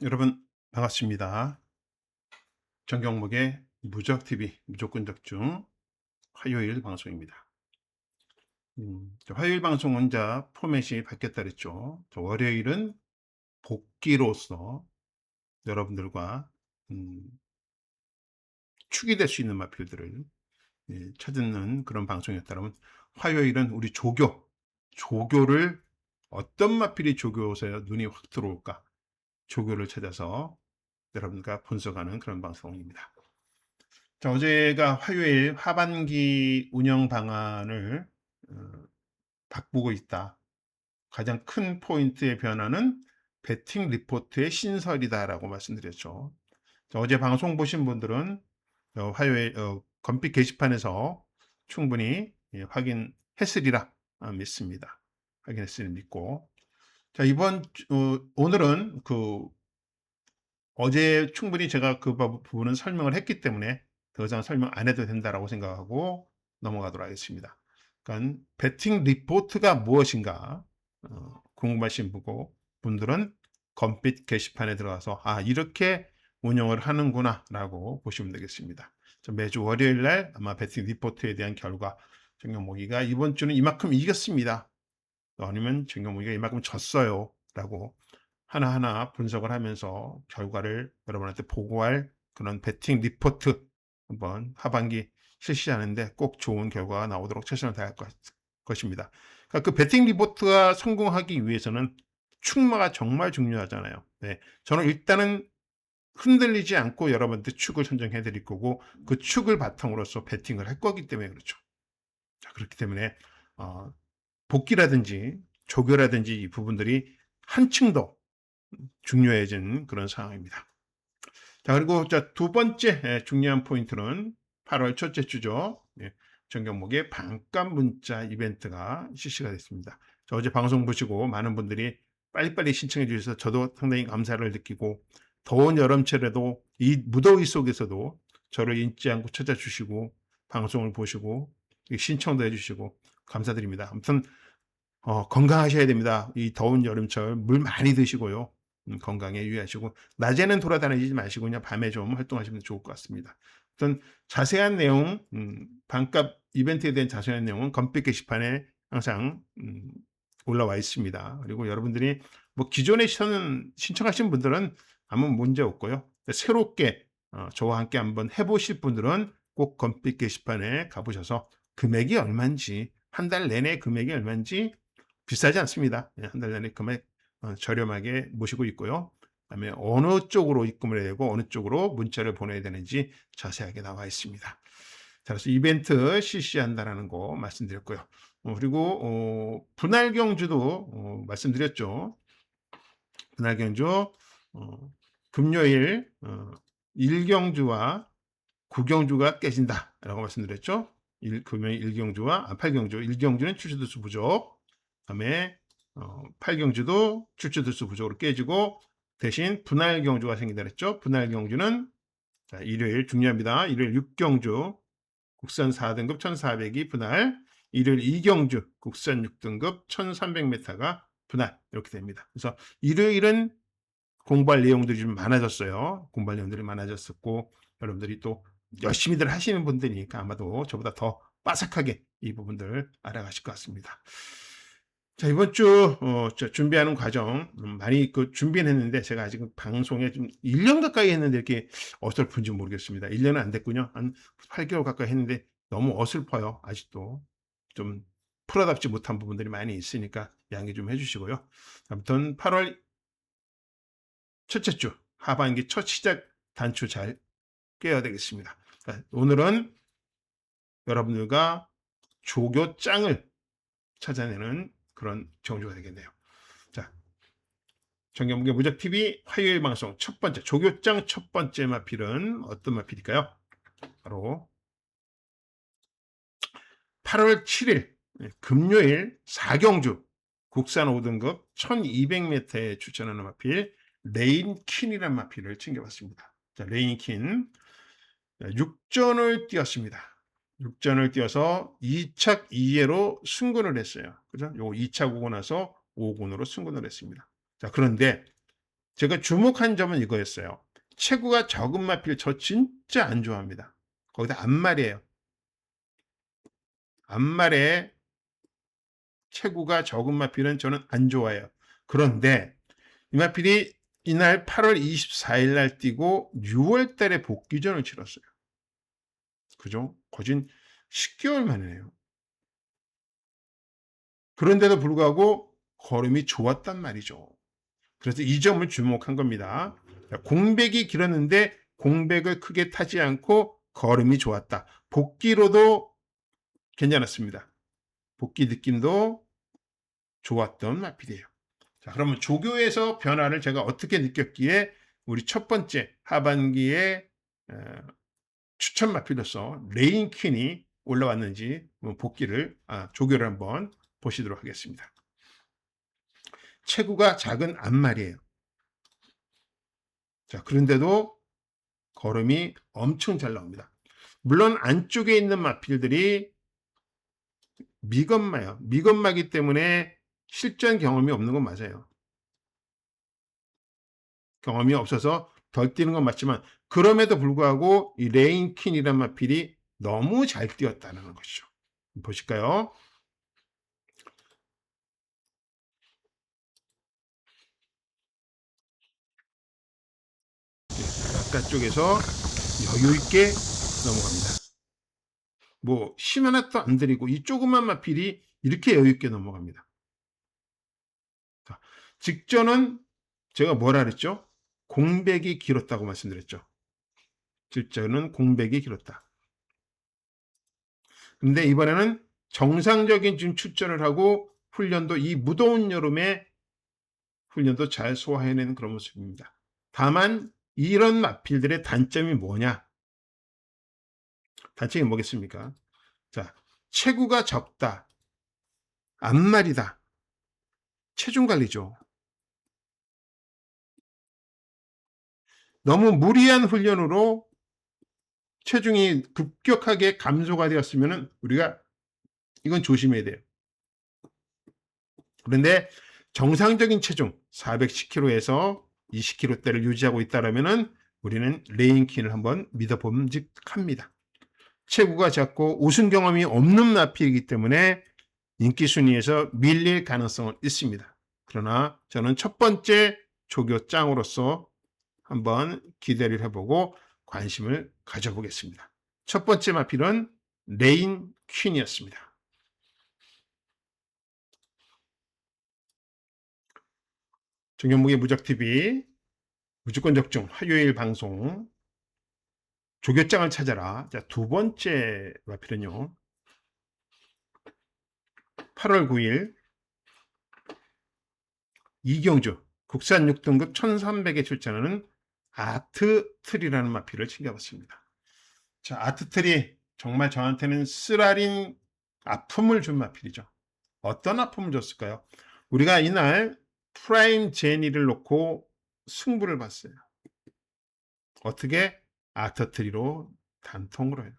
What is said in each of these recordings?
여러분 반갑습니다. 정경목의 무적TV 무조건적중 화요일 방송입니다. 화요일 방송 혼자 포맷이 바뀌었다 그랬죠. 월요일은 복귀로서 여러분들과 음, 축이 될 수 있는 마필들을 찾는 그런 방송이었다면, 화요일은 우리 조교를 어떤 마필이 조교에서 눈이 확 들어올까, 조교를 찾아서 여러분과 분석하는 그런 방송입니다. 자, 어제가 화요일 하반기 운영 방안을 어, 바꾸고 있다. 가장 큰 포인트의 변화는 배팅 리포트의 신설이다라고 말씀드렸죠. 자, 어제 방송 보신 분들은 화요일 검빛 게시판에서 충분히 확인했으리라 믿습니다. 확인했으리 믿고, 자, 오늘은 어제 충분히 제가 그 부분은 설명을 했기 때문에 더 이상 설명 안 해도 된다라고 생각하고 넘어가도록 하겠습니다. 그러니까 배팅 리포트가 무엇인가 궁금하신 분들은 검빛 게시판에 들어가서 이렇게 운영을 하는구나 라고 보시면 되겠습니다. 매주 월요일 날 아마 배팅 리포트에 대한 결과, 정경모기가 이번 주는 이만큼 이겼습니다, 아니면 정경모기가 이만큼 졌어요 라고 하나하나 분석을 하면서 결과를 여러분한테 보고할 그런 배팅 리포트, 한번 하반기 실시하는데 꼭 좋은 결과가 나오도록 최선을 다할 것입니다. 그러니까 그 배팅 리포트가 성공하기 위해서는 축마가 정말 중요하잖아요. 네, 저는 일단은 흔들리지 않고 여러분한테 축을 선정해 드릴 거고, 그 축을 바탕으로서 배팅을 할 거기 때문에 그렇죠. 자, 그렇기 때문에 복귀라든지 조교라든지 이 부분들이 한층 더 중요해진 그런 상황입니다. 자, 그리고 두 번째 중요한 포인트는 8월 첫째 주죠. 정경목의 반값 문자 이벤트가 실시가 됐습니다. 어제 방송 보시고 많은 분들이 빨리빨리 신청해 주셔서 저도 상당히 감사를 느끼고, 더운 여름철에도 이 무더위 속에서도 저를 잊지 않고 찾아주시고 방송을 보시고 신청도 해주시고 감사드립니다. 아무튼 건강하셔야 됩니다. 이 더운 여름철 물 많이 드시고요. 건강에 유의하시고, 낮에는 돌아다니지 마시고 그냥 밤에 좀 활동하시면 좋을 것 같습니다. 어떤 자세한 내용, 반값 이벤트에 대한 자세한 내용은 검빛 게시판에 항상 올라와 있습니다. 그리고 여러분들이 기존에 신청하신 분들은 아무 문제 없고요. 새롭게 저와 함께 한번 해보실 분들은 꼭 검빛 게시판에 가보셔서 금액이 얼마인지, 한 달 내내 금액이 얼마인지 비싸지 않습니다. 한 달 내내 금액 저렴하게 모시고 있고요. 그다음에 어느 쪽으로 입금을 해야 되고 어느 쪽으로 문자를 보내야 되는지 자세하게 나와 있습니다. 자, 그래서 이벤트 실시한다라는 거 말씀드렸고요. 그리고 분할 경주도 말씀드렸죠. 분할 경주 금요일 1경주와 9경주가 깨진다라고 말씀드렸죠. 금요일 1경주와 8경주, 1경주는 출처들수 부족, 그다음에 8경주도 출처들수 부족으로 깨지고 대신 분할 경주가 생긴다 그랬죠. 분할 경주는 일요일 중요합니다. 일요일 6경주 국산 4등급 1400이 분할, 일요일 2경주 국산 6등급 1300m가 분할, 이렇게 됩니다. 그래서 일요일은 공부할 내용들이 좀 많아졌어요. 공부할 내용들이 많아졌었고, 여러분들이 또 열심히들 하시는 분들이니까 아마도 저보다 더 빠삭하게 이 부분들 알아가실 것 같습니다. 자, 이번 주 준비하는 과정 많이 준비는 했는데, 제가 아직 방송에 좀 1년 가까이 했는데 이렇게 어설픈지 모르겠습니다. 1년은 안 됐군요. 한 8개월 가까이 했는데 너무 어설퍼요. 아직도 좀 풀어답지 못한 부분들이 많이 있으니까 양해 좀 해주시고요. 아무튼 8월 첫째 주 하반기 첫 시작 단추 잘 깨야 되겠습니다. 오늘은 여러분들과 조교짱을 찾아내는 그런 정주가 되겠네요. 자, 정경무의 무적TV 화요일 방송 첫 번째, 조교짱 첫 번째 마필은 어떤 마필일까요? 바로 8월 7일 금요일 4경주 국산 5등급 1200m에 추천하는 마필 레인킨이라는 마필을 챙겨봤습니다. 자, 레인킨 6전을 뛰었습니다. 6전을 뛰어서 2착 2예로 승군을 했어요. 그죠? 요 2착 오고 나서 5군으로 승군을 했습니다. 자, 그런데 제가 주목한 점은 이거였어요. 체구가 적은 마필 저 진짜 안 좋아합니다. 거기다 앞말이에요. 앞말에 체구가 적은 마필은 저는 안 좋아해요. 그런데 이 마필이 이날 8월 24일 날 뛰고 6월 달에 복귀전을 치렀어요. 그죠? 거진 10개월 만이네요. 그런데도 불구하고 걸음이 좋았단 말이죠. 그래서 이 점을 주목한 겁니다. 공백이 길었는데 공백을 크게 타지 않고 걸음이 좋았다. 복귀로도 괜찮았습니다. 복귀 느낌도 좋았던 마필이에요. 자, 그러면 조교에서 변화를 제가 어떻게 느꼈기에 우리 첫 번째 하반기에 추천 마필로서 레인퀸이 올라왔는지 복귀를 조교를 한번 보시도록 하겠습니다. 체구가 작은 앞말이에요. 자, 그런데도 걸음이 엄청 잘 나옵니다. 물론 안쪽에 있는 마필들이 미건마예요. 미건마기 때문에 실전 경험이 없는 건 맞아요. 경험이 없어서 덜 뛰는 건 맞지만 그럼에도 불구하고 이 레인퀸이란 마필이 너무 잘 뛰었다는 것이죠. 보실까요? 바깥쪽에서 여유 있게 넘어갑니다. 뭐 심 하나도 안 들이고 이 조그만 마필이 이렇게 여유 있게 넘어갑니다. 자, 직전은 제가 뭐라 그랬죠? 공백이 길었다고 말씀드렸죠. 직전은 공백이 길었다. 근데 이번에는 정상적인 지금 출전을 하고 훈련도 이 무더운 여름에 훈련도 잘 소화해내는 그런 모습입니다. 다만 이런 마필들의 단점이 뭐냐? 단점이 뭐겠습니까? 자, 체구가 적다, 앞말이다, 체중 관리죠. 너무 무리한 훈련으로 체중이 급격하게 감소가 되었으면 우리가 이건 조심해야 돼요. 그런데 정상적인 체중 410kg에서 20kg대를 유지하고 있다면 우리는 레인퀸을 한번 믿어봄직합니다. 체구가 작고 우승 경험이 없는 마필이기 때문에 인기 순위에서 밀릴 가능성은 있습니다. 그러나 저는 첫 번째 조교짱으로서 한번 기대를 해보고 관심을 가져보겠습니다. 첫 번째 마필은 레인퀸이었습니다. 정현묵의 무적TV 무조건 적중 화요일 방송 조교장을 찾아라. 자, 두 번째 마필은요. 8월 9일 이경주 국산 6등급 1300에 출전하는 아트트리라는 마필을 챙겨봤습니다. 자, 아트트리 정말 저한테는 쓰라린 아픔을 준 마필이죠. 어떤 아픔을 줬을까요? 우리가 이날 프라임 제니를 놓고 승부를 봤어요. 어떻게? 아트트리로 단통으로 해요.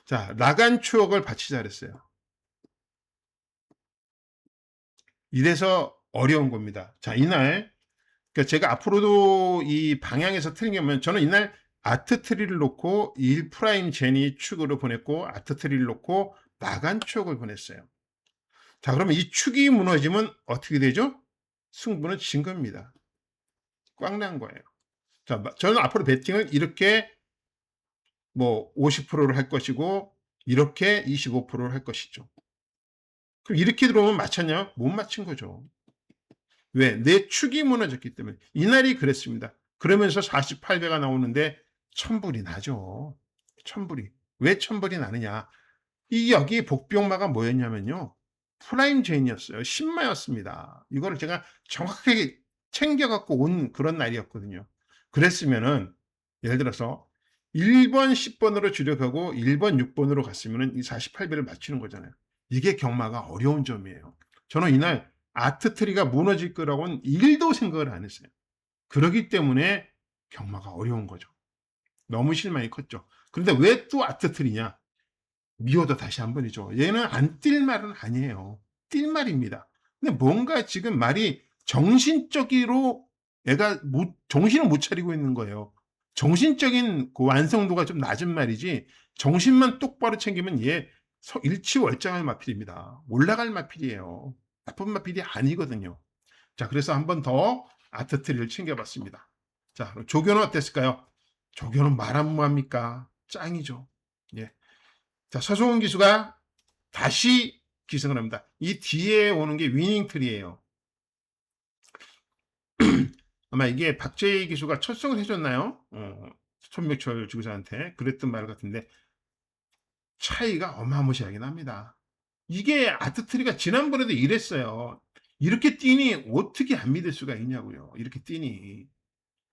자, 나간 추억을 바치자 그랬어요. 이래서 어려운 겁니다. 자, 이날 그러니까 제가 앞으로도 이 방향에서 틀리면 저는 이날 아트트리를 놓고 1프라임 제니 축으로 보냈고 아트트리를 놓고 나간 추억을 보냈어요. 자, 그러면 이 축이 무너지면 어떻게 되죠? 승부는 진 겁니다. 꽉 난 거예요. 자, 저는 앞으로 배팅을 이렇게 뭐 50%를 할 것이고 이렇게 25%를 할 것이죠. 그럼 이렇게 들어오면 맞췄냐? 못 맞춘 거죠. 왜? 내 축이 무너졌기 때문에. 이날이 그랬습니다. 그러면서 48배가 나오는데 천불이 나죠. 천불이. 왜 천불이 나느냐? 이 여기 복병마가 뭐였냐면요. 프라임 제인이었어요. 신마였습니다. 이거를 제가 정확하게 챙겨갖고 온 그런 날이었거든요. 그랬으면은 예를 들어서 1번 10번으로 주력하고 1번 6번으로 갔으면은 이 48배를 맞추는 거잖아요. 이게 경마가 어려운 점이에요. 저는 이날 아트트리가 무너질 거라고는 1도 생각을 안 했어요. 그렇기 때문에 경마가 어려운 거죠. 너무 실망이 컸죠. 그런데 왜 또 아트트리냐? 미워도 다시 한 번이죠. 얘는 안 뛸 말은 아니에요. 뛸 말입니다. 근데 뭔가 지금 말이 정신적으로 애가 정신을 못 차리고 있는 거예요. 정신적인 그 완성도가 좀 낮은 말이지 정신만 똑바로 챙기면 얘 일취월장할 마필입니다. 올라갈 마필이에요. 나쁜 마필이 아니거든요. 자, 그래서 한 번 더 아트트리를 챙겨봤습니다. 자, 조교는 어땠을까요? 조교는 말하면 뭐합니까? 짱이죠. 예. 자, 서소은 기수가 다시 기승을 합니다. 이 뒤에 오는 게 위닝 트리예요. 아마 이게 박재희 기수가 첫승을 해줬나요? 손명철 지구사한테 그랬던 말 같은데 차이가 어마무시하게 납니다. 이게 아트트리가 지난번에도 이랬어요. 이렇게 뛰니 어떻게 안 믿을 수가 있냐고요. 이렇게 뛰니.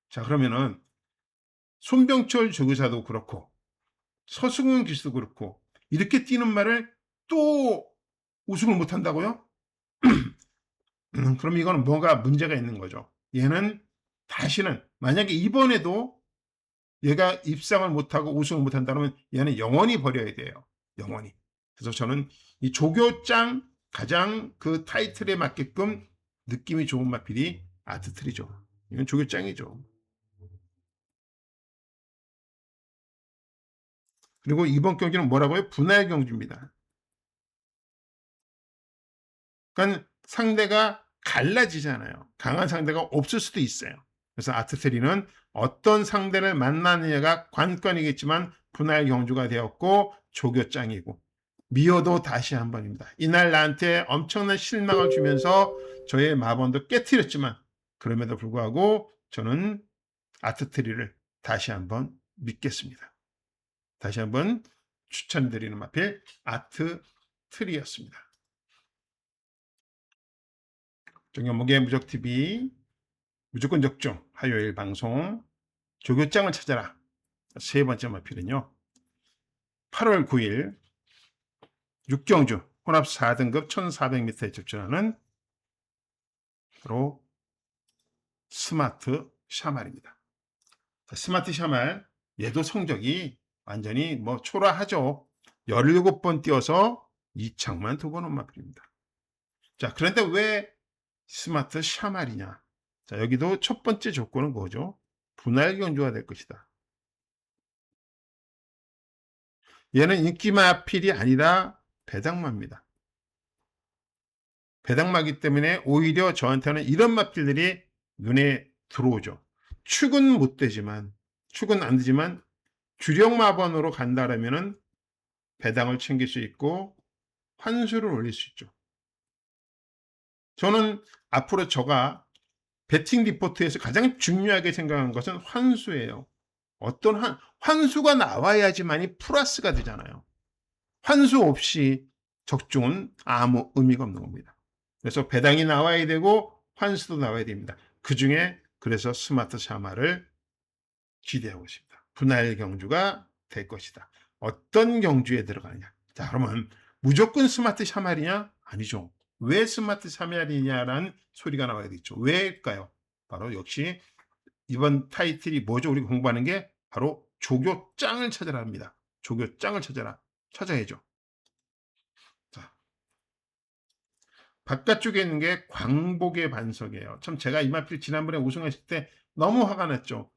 자, 그러면은 손병철 조교사도 그렇고 서승훈 기수도 그렇고 이렇게 뛰는 말을 또 우승을 못한다고요? 그럼 이거는 뭐가 문제가 있는 거죠. 얘는 다시는 만약에 이번에도 얘가 입상을 못하고 우승을 못한다면 얘는 영원히 버려야 돼요. 영원히. 그래서 저는 이 조교짱 가장 그 타이틀에 맞게끔 느낌이 좋은 마필이 아트트리죠. 이건 조교짱이죠. 그리고 이번 경기는 뭐라고요? 분할 경주입니다. 그러니까 상대가 갈라지잖아요. 강한 상대가 없을 수도 있어요. 그래서 아트트리는 어떤 상대를 만나느냐가 관건이겠지만 분할 경주가 되었고 조교짱이고 미어도 다시 한 번입니다. 이날 나한테 엄청난 실망을 주면서 저의 마번도 깨트렸지만 그럼에도 불구하고 저는 아트트리를 다시 한번 믿겠습니다. 다시 한번 추천드리는 마필 아트트리였습니다. 정연목의 무적TV 무조건 적중 화요일 방송 조교짱을 찾아라 세 번째 마필은요. 8월 9일 6경주 혼합 4등급 1400m에 접전하는 바로 스마트 샤말입니다. 스마트 샤말 얘도 성적이 완전히 뭐 초라하죠. 17번 뛰어서 2창만 2번 온 마필입니다. 자, 그런데 왜 스마트 샤말이냐? 자, 여기도 첫 번째 조건은 뭐죠? 분할 경주가 될 것이다. 얘는 인기마필이 아니라 배당마입니다. 배당마기 때문에 오히려 저한테는 이런 마필들이 눈에 들어오죠. 축은 못 되지만, 축은 안 되지만 주력마번으로 간다라면은 배당을 챙길 수 있고 환수를 올릴 수 있죠. 저는 앞으로 저가 배팅 리포트에서 가장 중요하게 생각한 것은 환수예요. 어떤 환수가 나와야지만이 플러스가 되잖아요. 환수 없이 적중은 아무 의미가 없는 겁니다. 그래서 배당이 나와야 되고 환수도 나와야 됩니다. 그 중에 그래서 스마트 샤마를 기대하고 있습니다. 분할 경주가 될 것이다. 어떤 경주에 들어가느냐. 자, 그러면 무조건 스마트 샤말이냐? 아니죠. 왜 스마트 샤말이냐라는 소리가 나와야 되겠죠. 왜일까요? 바로 역시 이번 타이틀이 뭐죠? 우리가 공부하는 게 바로 조교짱을 찾아라 합니다. 조교짱을 찾아라. 찾아야죠. 자, 바깥쪽에 있는 게 광복의 반석이에요. 참 제가 이 마필 지난번에 우승했을 때 너무 화가 났죠.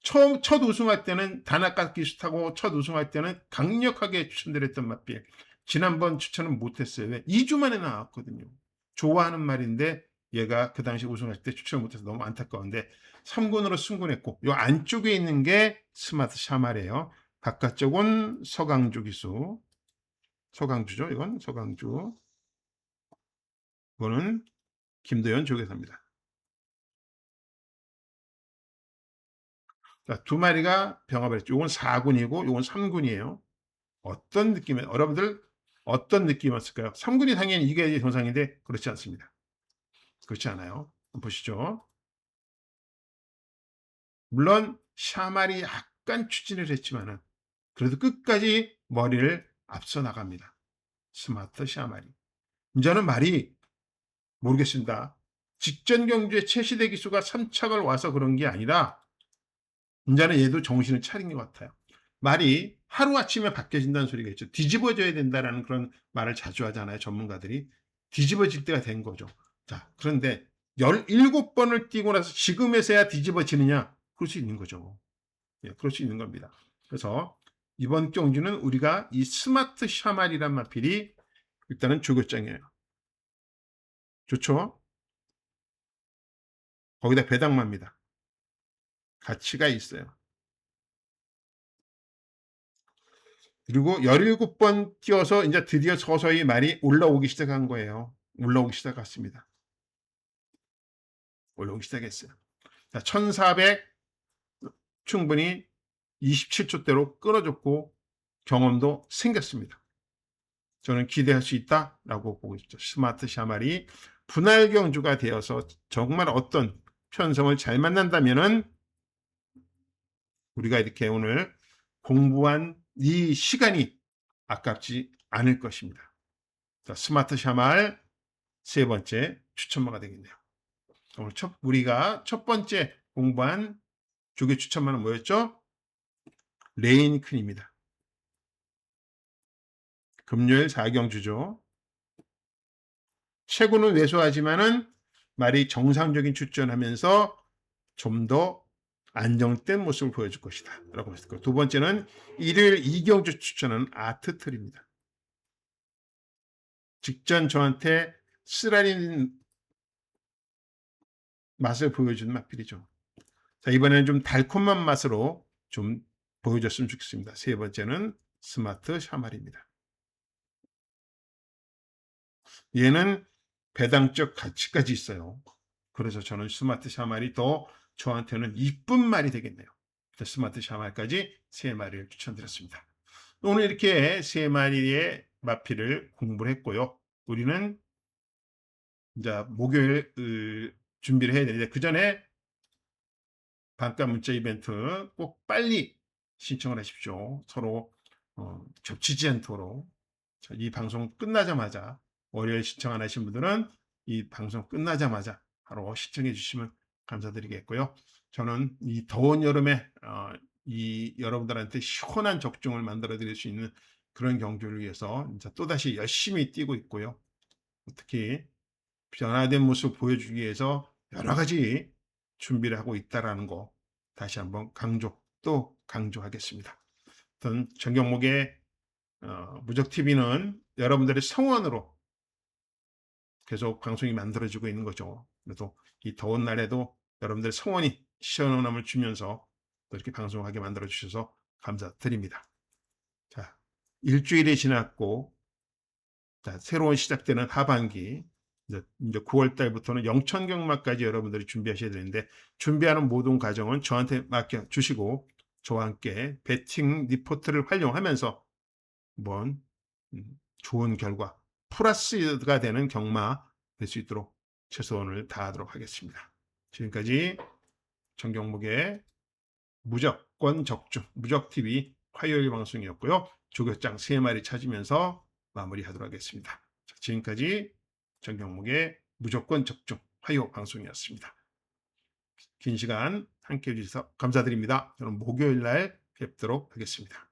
첫 우승할 때는 단아깎기 슛하고 첫 우승할 때는 강력하게 추천드렸던 마필. 지난번 추천은 못했어요. 왜? 2주 만에 나왔거든요. 좋아하는 말인데 얘가 그 당시 우승할 때 추천을 못해서 너무 안타까운데 3군으로 승군했고 요 안쪽에 있는 게 스마트 샤말이에요. 바깥쪽은 서강주 기수. 서강주죠. 이건 서강주. 이거는 김도현 조교사입니다. 자, 두 마리가 병합을 했죠. 이건 4군이고 이건 3군이에요. 어떤 느낌이에요? 여러분들 어떤 느낌이었을까요? 3군이 당연히 이게 정상인데 그렇지 않습니다. 그렇지 않아요. 보시죠. 물론 샤말이 약간 추진을 했지만은 그래도 끝까지 머리를 앞서 나갑니다. 스마트 샤말이. 이제는 말이 모르겠습니다. 직전 경주에 최시대 기수가 3착을 와서 그런 게 아니라 이제는 얘도 정신을 차린 것 같아요. 말이 하루아침에 바뀌어진다는 소리가 있죠. 뒤집어져야 된다는 그런 말을 자주 하잖아요. 전문가들이. 뒤집어질 때가 된 거죠. 자, 그런데 17번을 뛰고 나서 지금에서야 뒤집어지느냐? 그럴 수 있는 거죠. 예, 그럴 수 있는 겁니다. 그래서 이번 경주는 우리가 이 스마트 샤말이란 마필이 일단은 조교장이에요. 좋죠? 거기다 배당마입니다. 가치가 있어요. 그리고 17번 뛰어서 이제 드디어 서서히 말이 올라오기 시작한 거예요. 올라오기 시작했습니다. 올라오기 시작했어요. 자, 1400 충분히 27초대로 끊어졌고 경험도 생겼습니다. 저는 기대할 수 있다라고 보고 있죠. 스마트 샤말이 분할 경주가 되어서 정말 어떤 편성을 잘 만난다면은 우리가 이렇게 오늘 공부한 이 시간이 아깝지 않을 것입니다. 자, 스마트 샤말 세 번째 추천마가 되겠네요. 오늘 우리가 첫 번째 공부한 조개 추천마는 뭐였죠? 레인큰입니다. 금요일 4경주죠. 최고는 왜소하지만은 말이 정상적인 출전하면서 좀 더 안정된 모습을 보여줄 것이다. 라고 했고, 두 번째는 일요일 2경주 추천은 아트틀입니다. 직전 저한테 쓰라린 맛을 보여주는 맛필이죠. 자, 이번에는 좀 달콤한 맛으로 좀 보여줬으면 좋겠습니다. 세 번째는 스마트 샤말입니다. 얘는 배당적 가치까지 있어요. 그래서 저는 스마트 샤말이 더 저한테는 이쁜 말이 되겠네요. 스마트 샤말까지 세 마리를 추천드렸습니다. 오늘 이렇게 세 마리의 마필을 공부를 했고요. 우리는 이제 목요일 준비를 해야 되는데 그 전에 반가 문자 이벤트 꼭 빨리 신청을 하십시오. 서로 겹치지 않도록. 자, 이 방송 끝나자마자 월요일 신청 안 하신 분들은 이 방송 끝나자마자 바로 신청해 주시면 감사드리겠고요. 저는 이 더운 여름에 이 여러분들한테 시원한 적중을 만들어 드릴 수 있는 그런 경주를 위해서 또다시 열심히 뛰고 있고요. 특히 변화된 모습을 보여주기 위해서 여러 가지 준비를 하고 있다는 거 다시 한번 또 강조하겠습니다. 어떤 정경목의 무적TV는 여러분들의 성원으로 계속 방송이 만들어지고 있는 거죠. 그래서 이 더운 날에도 여러분들의 성원이 시원함을 주면서 또 이렇게 방송하게 만들어 주셔서 감사드립니다. 자, 일주일이 지났고 자, 새로운 시작되는 하반기 이제 9월 달부터는 영천경마까지 여러분들이 준비하셔야 되는데 준비하는 모든 과정은 저한테 맡겨 주시고 저와 함께 배팅 리포트를 활용하면서 한번 좋은 결과 플러스가 되는 경마 될 수 있도록 최선을 다하도록 하겠습니다. 지금까지 정경목의 무조건 적중 무적TV 화요일 방송이었고요. 조교장 3마리 찾으면서 마무리하도록 하겠습니다. 지금까지 정경목의 무조건 적중 화요 방송이었습니다. 긴 시간 함께해 주셔서 감사드립니다. 저는 목요일 날 뵙도록 하겠습니다.